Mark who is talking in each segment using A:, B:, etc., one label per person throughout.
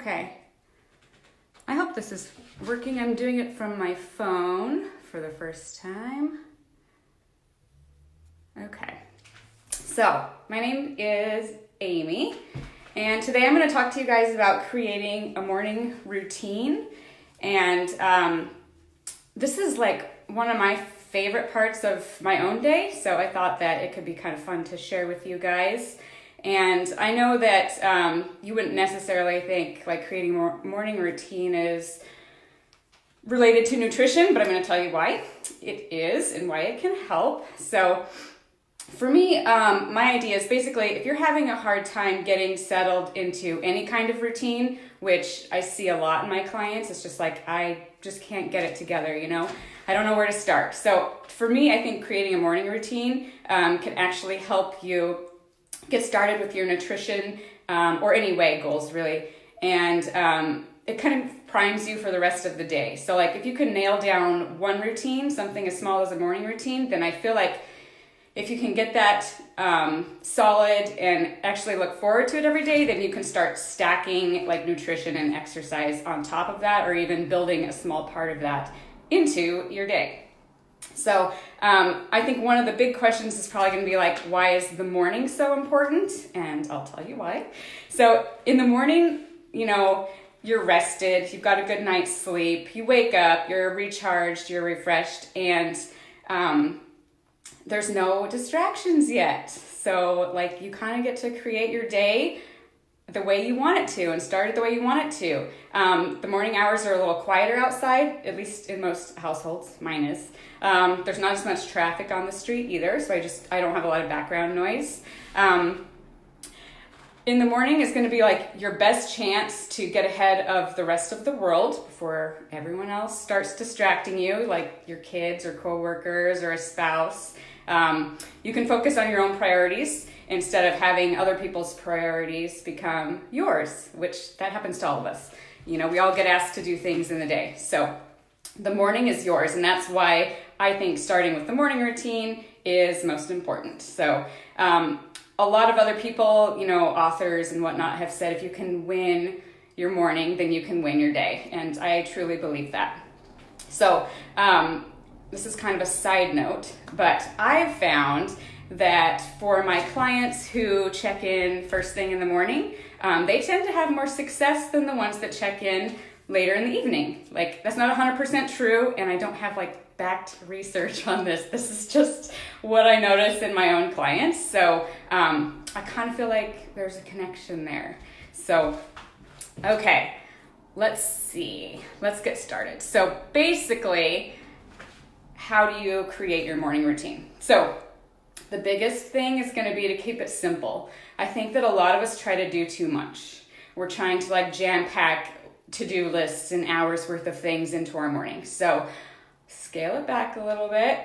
A: Okay. I hope this is working. I'm doing it from my phone for the first time. Okay. So, my name is Amy, and today I'm going to talk to you guys about creating a morning routine. And this is like one of my favorite parts of my own day, so I thought that it could be kind of fun to share with you guys. And I know that you wouldn't necessarily think like creating a morning routine is related to nutrition, but I'm going to tell you why it is and why it can help. So for me, my idea is basically if you're having a hard time getting settled into any kind of routine, which I see a lot in my clients, it's just like I just can't get it together, you know? I don't know where to start. So for me, I think creating a morning routine can actually help you get started with your nutrition or any weight goals really, and it kind of primes you for the rest of the day. So like if you can nail down one routine, something as small as a morning routine, then I feel like if you can get that solid and actually look forward to it every day, then you can start stacking like nutrition and exercise on top of that, or even building a small part of that into your day. So I think one of the big questions is probably going to be like, why is the morning so important? And I'll tell you why. So in the morning, you know, you're rested, you've got a good night's sleep, you wake up, you're recharged, you're refreshed, and there's no distractions yet. So like you kind of get to create your day the way you want it to and start it the way you want it to. The morning hours are a little quieter outside, at least in most households. Mine is. There's not as much traffic on the street either, so I don't have a lot of background noise. In the morning is going to be like your best chance to get ahead of the rest of the world before everyone else starts distracting you, like your kids or coworkers or a spouse. You can focus on your own priorities instead of having other people's priorities become yours, which that happens to all of us. You know, we all get asked to do things in the day. So the morning is yours, and that's why I think starting with the morning routine is most important. So a lot of other people, you know, authors and whatnot have said if you can win your morning, then you can win your day. And I truly believe that. So this is kind of a side note, but I've found that for my clients who check in first thing in the morning, they tend to have more success than the ones that check in later in the evening. Like that's not 100% true, and I don't have like backed research on this. This is just what I notice in my own clients. So I kind of feel like there's a connection there. So, okay, let's see. Let's get started. So basically, how do you create your morning routine? So the biggest thing is going to be to keep it simple. I think that a lot of us try to do too much. We're trying to like jam pack to-do lists and hours worth of things into our morning. So scale it back a little bit.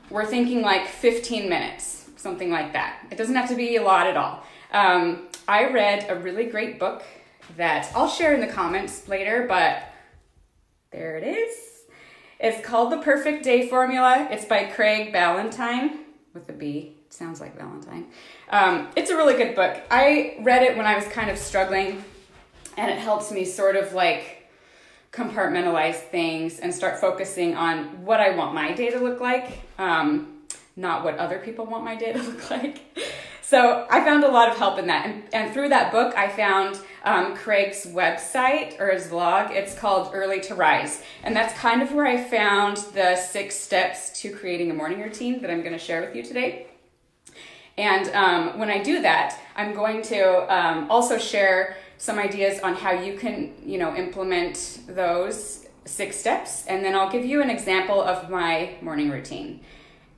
A: We're thinking like 15 minutes, something like that. It doesn't have to be a lot at all. I read a really great book that I'll share in the comments later, but there it is. It's called The Perfect Day Formula. It's by Craig Ballantyne, with a B. It sounds like Valentine. It's a really good book. I read it when I was kind of struggling, and it helps me sort of like compartmentalize things and start focusing on what I want my day to look like, not what other people want my day to look like. So I found a lot of help in that. And through that book, I found Craig's website or his blog. It's called Early to Rise. And that's kind of where I found the 6 steps to creating a morning routine that I'm going to share with you today. And when I do that, I'm going to also share some ideas on how you can, you know, implement those 6 steps. And then I'll give you an example of my morning routine.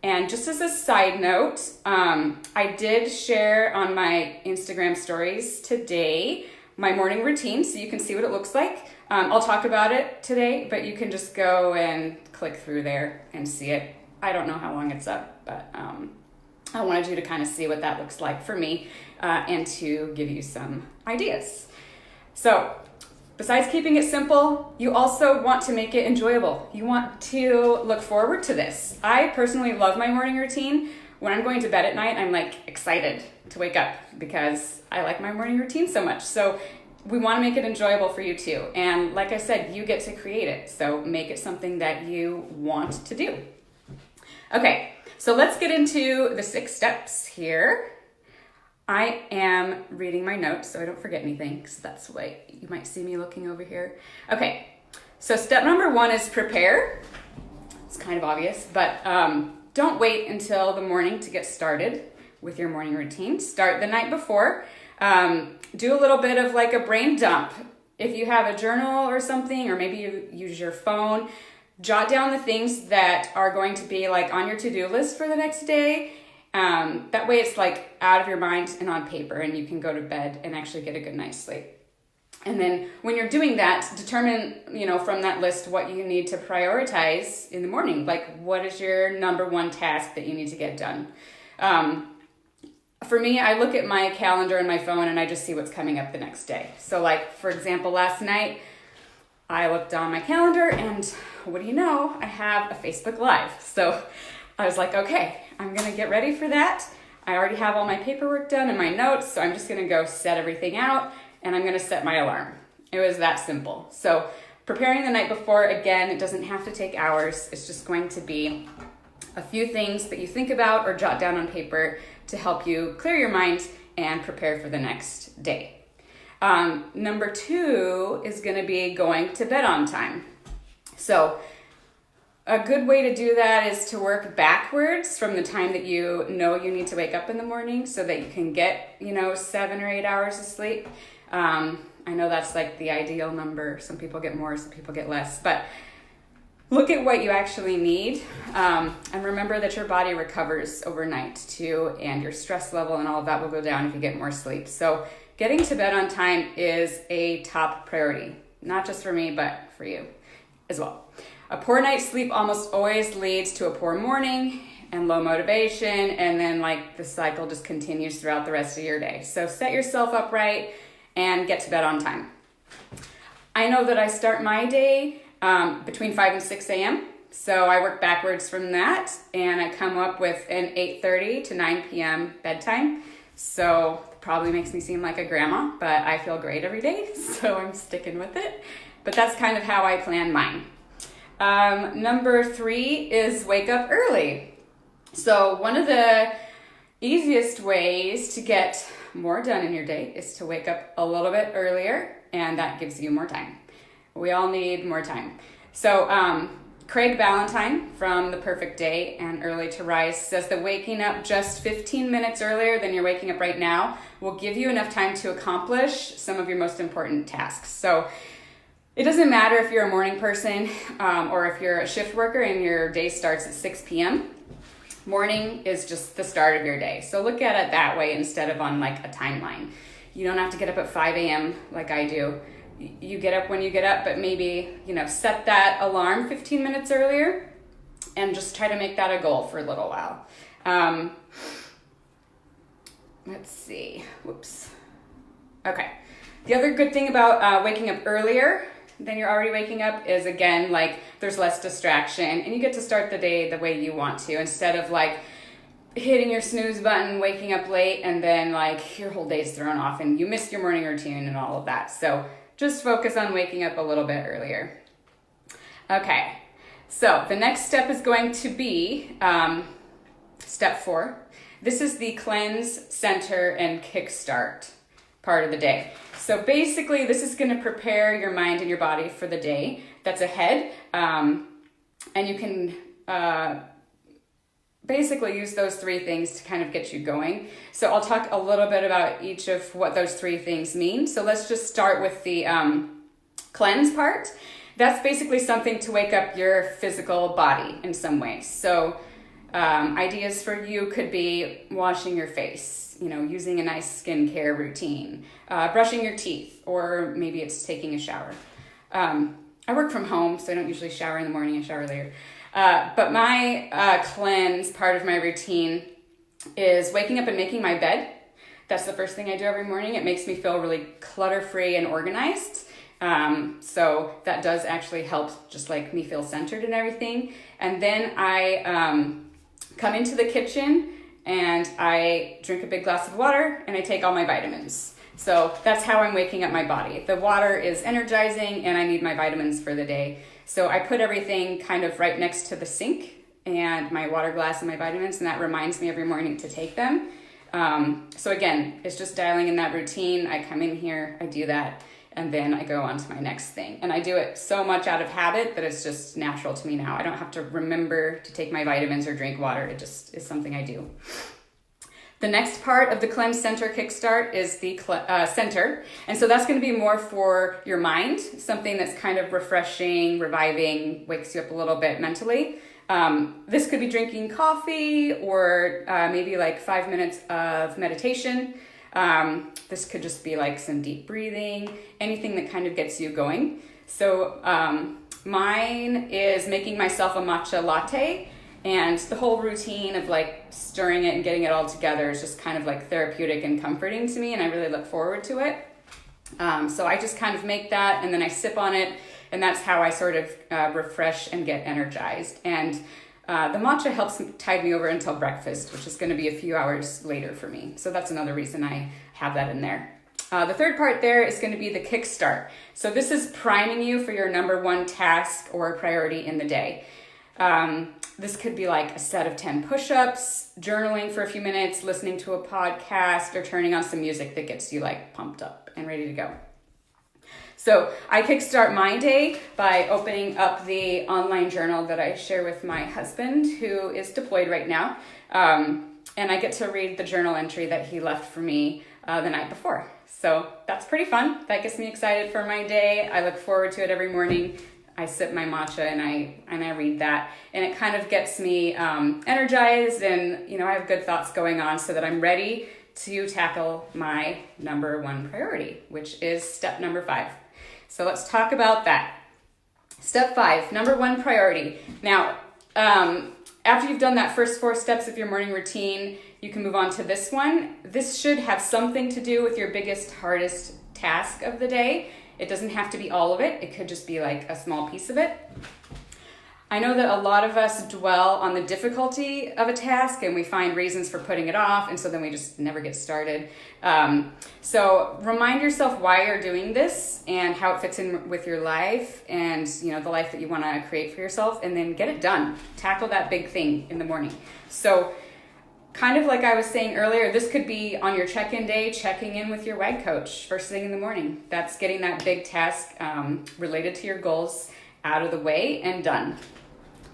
A: And just as a side note, I did share on my Instagram stories today my morning routine, so you can see what it looks like. I'll talk about it today, but you can just go and click through there and see it. I don't know how long it's up, but I wanted you to kind of see what that looks like for me and to give you some ideas. So besides keeping it simple, you also want to make it enjoyable. You want to look forward to this. I personally love my morning routine. When I'm going to bed at night, I'm like excited to wake up because I like my morning routine so much. So we want to make it enjoyable for you too. And like I said, you get to create it. So make it something that you want to do. Okay, so let's get into the 6 steps here. I am reading my notes so I don't forget anything, because that's why you might see me looking over here. Okay, so step number 1 is prepare. It's kind of obvious, but don't wait until the morning to get started with your morning routine. Start the night before. Do a little bit of like a brain dump. If you have a journal or something, or maybe you use your phone, jot down the things that are going to be like on your to-do list for the next day. That way it's like out of your mind and on paper, and you can go to bed and actually get a good night's sleep. And then when you're doing that, determine, from that list what you need to prioritize in the morning. Like, what is your number 1 task that you need to get done? For me, I look at my calendar and my phone and I just see what's coming up the next day. So like, for example, last night, I looked on my calendar and what do you know? I have a Facebook Live. So I was like, okay, I'm going to get ready for that. I already have all my paperwork done and my notes, so I'm just going to go set everything out and I'm going to set my alarm. It was that simple. So preparing the night before, again, it doesn't have to take hours. It's just going to be a few things that you think about or jot down on paper to help you clear your mind and prepare for the next day. Number 2 is going to be going to bed on time. So a good way to do that is to work backwards from the time that you know you need to wake up in the morning so that you can get, 7 or 8 hours of sleep. I know that's like the ideal number. Some people get more, some people get less, but look at what you actually need, and remember that your body recovers overnight too, and your stress level and all of that will go down if you get more sleep. So getting to bed on time is a top priority, not just for me, but for you as well. A poor night's sleep almost always leads to a poor morning and low motivation, and then like the cycle just continues throughout the rest of your day. So set yourself up right and get to bed on time. I know that I start my day between 5 and 6 a.m. So I work backwards from that, and I come up with an 8:30 to 9 p.m. bedtime. So it probably makes me seem like a grandma, but I feel great every day, so I'm sticking with it. But that's kind of how I plan mine. Number 3 is wake up early. So one of the easiest ways to get more done in your day is to wake up a little bit earlier, and that gives you more time. We all need more time. So Craig Ballantyne from The Perfect Day and Early to Rise says that waking up just 15 minutes earlier than you're waking up right now will give you enough time to accomplish some of your most important tasks. So it doesn't matter if you're a morning person or if you're a shift worker and your day starts at 6 p.m. Morning is just the start of your day. So look at it that way instead of on like a timeline. You don't have to get up at 5 a.m. like I do. You get up when you get up, but maybe, set that alarm 15 minutes earlier and just try to make that a goal for a little while. Let's see. Whoops. Okay. The other good thing about waking up earlier than you're already waking up is, again, like there's less distraction and you get to start the day the way you want to, instead of like hitting your snooze button, waking up late, and then like your whole day's thrown off and you miss your morning routine and all of that. So just focus on waking up a little bit earlier. Okay, so the next step is going to be step 4. This is the cleanse, center, and kickstart part of the day. So basically, this is going to prepare your mind and your body for the day that's ahead. And you can basically use those 3 things to kind of get you going. So I'll talk a little bit about each of what those 3 things mean. So let's just start with the cleanse part. That's basically something to wake up your physical body in some way. So ideas for you could be washing your face, using a nice skincare routine, brushing your teeth, or maybe it's taking a shower. I work from home, so I don't usually shower in the morning, I shower later. But my cleanse part of my routine is waking up and making my bed. That's the first thing I do every morning. It makes me feel really clutter-free and organized. So that does actually help just like me feel centered and everything. And then I come into the kitchen and I drink a big glass of water and I take all my vitamins. So that's how I'm waking up my body. The water is energizing and I need my vitamins for the day. So I put everything kind of right next to the sink and my water glass and my vitamins, and that reminds me every morning to take them. So again, it's just dialing in that routine. I come in here, I do that, and then I go on to my next thing. And I do it so much out of habit that it's just natural to me now. I don't have to remember to take my vitamins or drink water. It just is something I do. The next part of the Cleanse Center Kickstart is the center. And so that's going to be more for your mind, something that's kind of refreshing, reviving, wakes you up a little bit mentally. This could be drinking coffee or maybe like 5 minutes of meditation. This could just be like some deep breathing, anything that kind of gets you going. So mine is making myself a matcha latte. And the whole routine of like stirring it and getting it all together is just kind of like therapeutic and comforting to me, and I really look forward to it. So I just kind of make that and then I sip on it, and that's how I sort of refresh and get energized. And the matcha helps tide me over until breakfast, which is going to be a few hours later for me. So that's another reason I have that in there. The third part there is going to be the Kickstart. So this is priming you for your number one task or priority in the day. This could be like a set of 10 push-ups, journaling for a few minutes, listening to a podcast, or turning on some music that gets you like pumped up and ready to go. So I kickstart my day by opening up the online journal that I share with my husband, who is deployed right now. And I get to read the journal entry that he left for me the night before. So that's pretty fun. That gets me excited for my day. I look forward to it every morning. I sip my matcha and I read that, and it kind of gets me energized, and I have good thoughts going on so that I'm ready to tackle my number one priority, which is step number 5. So let's talk about that. Step 5, number one priority. Now, after you've done that first 4 steps of your morning routine, you can move on to this one. This should have something to do with your biggest, hardest task of the day. It doesn't have to be all of it. It could just be like a small piece of it. I know that a lot of us dwell on the difficulty of a task and we find reasons for putting it off, and so then we just never get started. So remind yourself why you're doing this and how it fits in with your life and the life that you want to create for yourself, and then get it done. Tackle that big thing in the morning. So kind of like I was saying earlier, this could be on your check-in day, checking in with your WAG coach first thing in the morning. That's getting that big task related to your goals out of the way and done.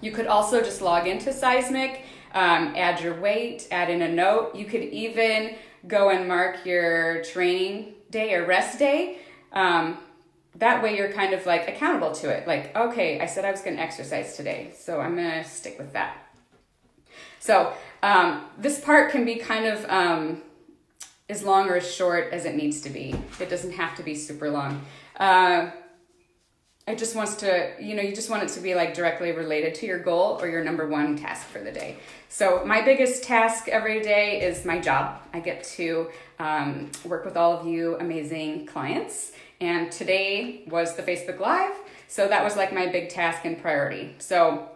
A: You could also just log into Seismic, add your weight, add in a note. You could even go and mark your training day or rest day. That way you're kind of like accountable to it. Like, okay, I said I was going to exercise today, so I'm going to stick with that. So this part can be kind of as long or as short as it needs to be. It doesn't have to be super long. It just wants to, you just want it to be like directly related to your goal or your number one task for the day. So my biggest task every day is my job. I get to work with all of you amazing clients. And today was the Facebook Live. So that was like my big task and priority. So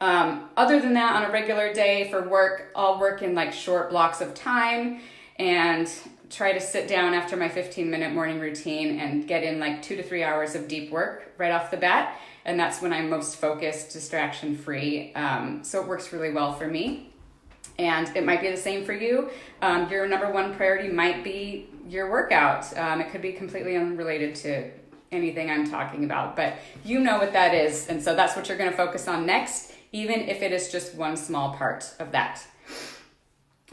A: other than that, on a regular day for work, I'll work in like short blocks of time and try to sit down after my 15-minute morning routine and get in like 2 to 3 hours of deep work right off the bat. And that's when I'm most focused, distraction-free. So it works really well for me. And it might be the same for you. Your number one priority might be your workout. It could be completely unrelated to anything I'm talking about, but you know what that is. And so that's what you're going to focus on next, even if it is just one small part of that.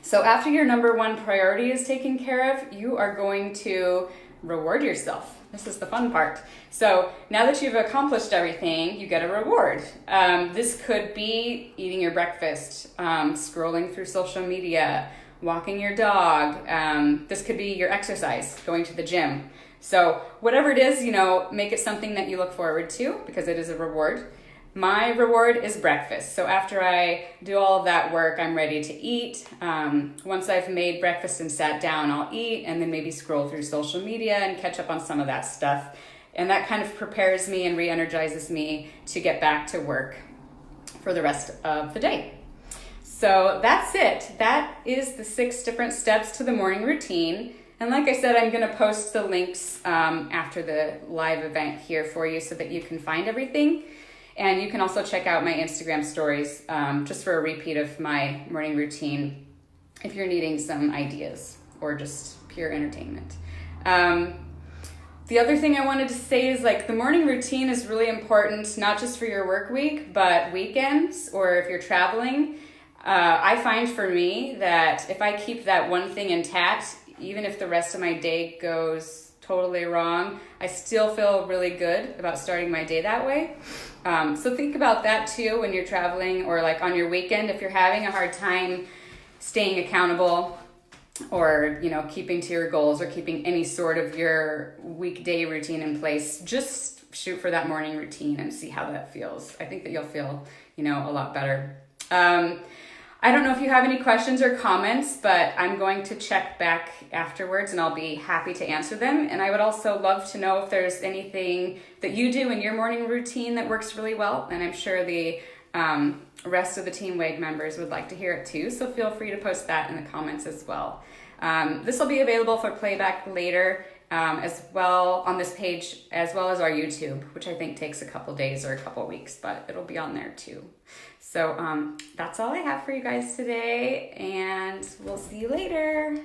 A: So after your number one priority is taken care of, you are going to reward yourself. This is the fun part. So now that you've accomplished everything, you get a reward. This could be eating your breakfast, scrolling through social media, walking your dog. This could be your exercise, going to the gym. So whatever it is, make it something that you look forward to because it is a reward. My reward is breakfast. So after I do all of that work, I'm ready to eat. Once I've made breakfast and sat down, I'll eat and then maybe scroll through social media and catch up on some of that stuff. And that kind of prepares me and re-energizes me to get back to work for the rest of the day. So that's it. That is the 6 different steps to the morning routine. And like I said, I'm going to post the links after the live event here for you so that you can find everything. And you can also check out my Instagram stories just for a repeat of my morning routine if you're needing some ideas or just pure entertainment. The other thing I wanted to say is like the morning routine is really important, not just for your work week, but weekends or if you're traveling. I find for me that if I keep that one thing intact, even if the rest of my day goes totally wrong, I still feel really good about starting my day that way. So think about that too when you're traveling or like on your weekend. If you're having a hard time staying accountable or, you know, keeping to your goals or keeping any sort of your weekday routine in place, just shoot for that morning routine and see how that feels. I think that you'll feel, you know, a lot better. I don't know if you have any questions or comments, but I'm going to check back afterwards and I'll be happy to answer them. And I would also love to know if there's anything that you do in your morning routine that works really well. And I'm sure the rest of the Team WAG members would like to hear it too. So feel free to post that in the comments as well. This will be available for playback later as well on this page, as well as our YouTube, which I think takes a couple days or a couple weeks, but it'll be on there too. So that's all I have for you guys today, and we'll see you later.